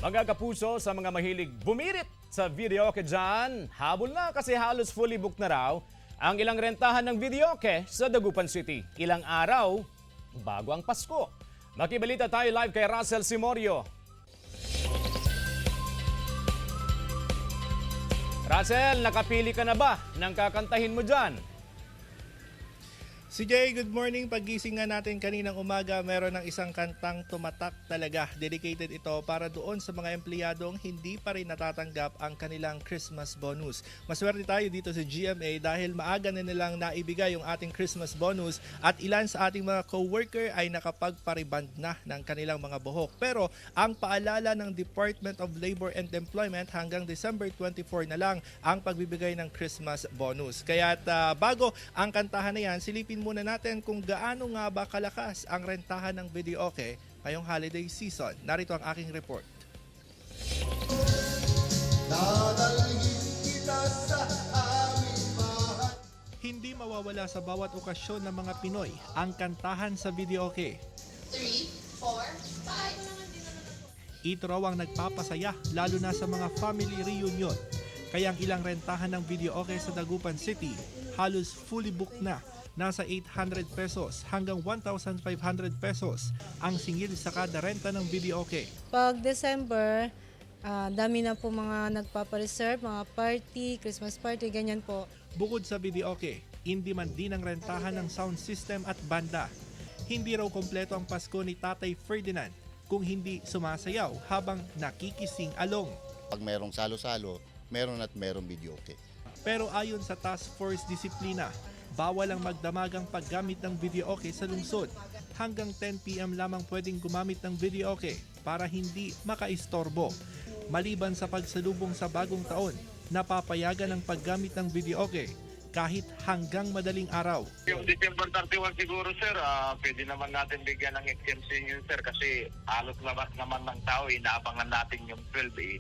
Mga kapuso, sa mga mahilig bumirit sa videoke dyan, habol na kasi halos fully booked na raw ang ilang rentahan ng videoke sa Dagupan City. Ilang araw bago ang Pasko. Makibalita tayo live kay Russell Simorio. Russell, nakapili ka na ba ng kakantahin mo dyan? Si Jay, good morning. Paggising nga natin kaninang umaga, meron ng isang kantang tumatak talaga. Dedicated ito para doon sa mga empleyadong hindi pa rin natatanggap ang kanilang Christmas bonus. Maswerte tayo dito sa GMA dahil maaga na nilang naibigay yung ating Christmas bonus at ilan sa ating mga co-worker ay nakapagpariband na ng kanilang mga buhok. Pero ang paalala ng Department of Labor and Employment hanggang December 24 na lang ang pagbibigay ng Christmas bonus. Kaya't bago ang kantahan na yan, silipin muna natin kung gaano nga ba kalakas ang rentahan ng videoke ngayong holiday season. Narito ang aking report. Hindi mawawala sa bawat okasyon ng mga Pinoy ang kantahan sa videoke. 3, 4, 5. Ito raw ang nagpapasaya lalo na sa mga family reunion. Kaya ang ilang rentahan ng videoke sa Dagupan City halos fully booked na. Nasa 800 pesos hanggang 1,500 pesos ang singil sa kada renta ng videoke. Pag December, dami na po mga nagpapareserve, mga party, Christmas party, ganyan po. Bukod sa videoke, in-demand din ang rentahan ng sound system at banda. Hindi raw kompleto ang Pasko ni Tatay Ferdinand kung hindi sumasayaw habang nakikising along. Pag merong salo-salo, meron at merong videoke. Pero ayon sa Task Force Disiplina, bawal ang magdamagang paggamit ng videoke sa lungsod. Hanggang 10 p.m. lamang pwedeng gumamit ng videoke para hindi makaistorbo. Maliban sa pagsalubong sa bagong taon, napapayagan ang paggamit ng videoke kahit hanggang madaling araw. Yung December 31 siguro sir, pwede naman natin bigyan ng exemption yun sir kasi halos lahat naman ng tao, inaabangan natin yung 12 eh.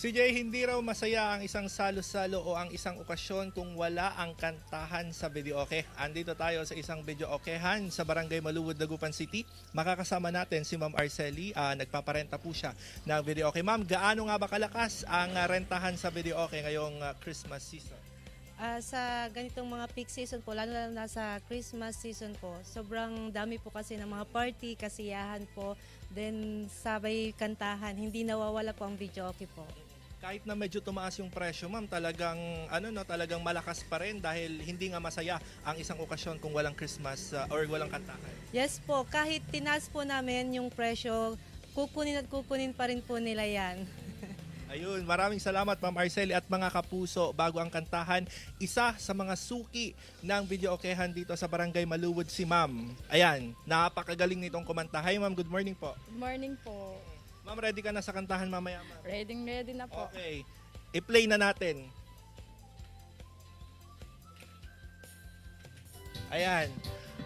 Si Jay, hindi raw masaya ang isang salo-salo o ang isang okasyon kung wala ang kantahan sa videoke. Andito tayo sa isang videokehan sa Barangay Maluwod, Dagupan City. Makakasama natin si Ma'am Arceli. Nagpaparenta po siya ng videoke. Ma'am, gaano nga ba kalakas ang rentahan sa videoke ngayong Christmas season? Sa ganitong mga peak season po, lalo na sa Christmas season po, sobrang dami po kasi ng mga party, kasiyahan po, then sabay kantahan, hindi nawawala po ang videoke po. Kahit na medyo tumaas yung presyo, ma'am, talagang talagang malakas pa rin dahil hindi nga masaya ang isang okasyon kung walang Christmas or walang kantahan. Yes po, kahit tinaas po namin yung presyo, kukunin at kukunin pa rin po nila yan. Ayun, maraming salamat Ma'am Arceli at mga kapuso. Bago ang kantahan, isa sa mga suki ng videokehan dito sa Barangay Maluwod si Ma'am. Ayan, napakagaling nitong kumanta. Hi Ma'am, good morning po. Good morning po. Ma'am, ready ka na sa kantahan mamaya, ma'am? Ready na po. Okay, i-play na natin. Ayan.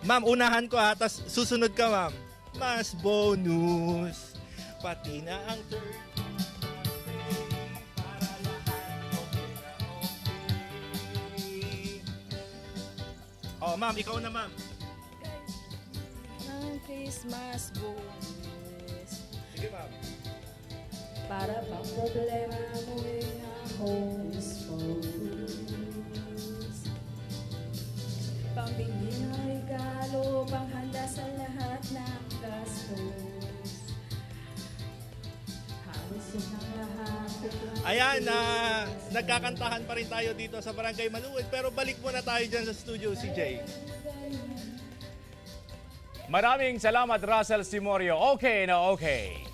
Ma'am, unahan ko ha, tapos susunod ka ma'am. Mas bonus, pati na ang third. Oh, ma'am, ikaw na, ma'am. Ng Christmas bonus. Sige, ma'am. Para bang problema mo na homes focus. Pambili ng regalo, panghanda sa lahat ng gastos. Halos yun ang lahat. Ayan, nagkakantahan pa rin tayo dito sa Barangay Maluwod. Pero balik muna tayo dyan sa studio, CJ. Maraming salamat, Russell Simorio. Okay na okay.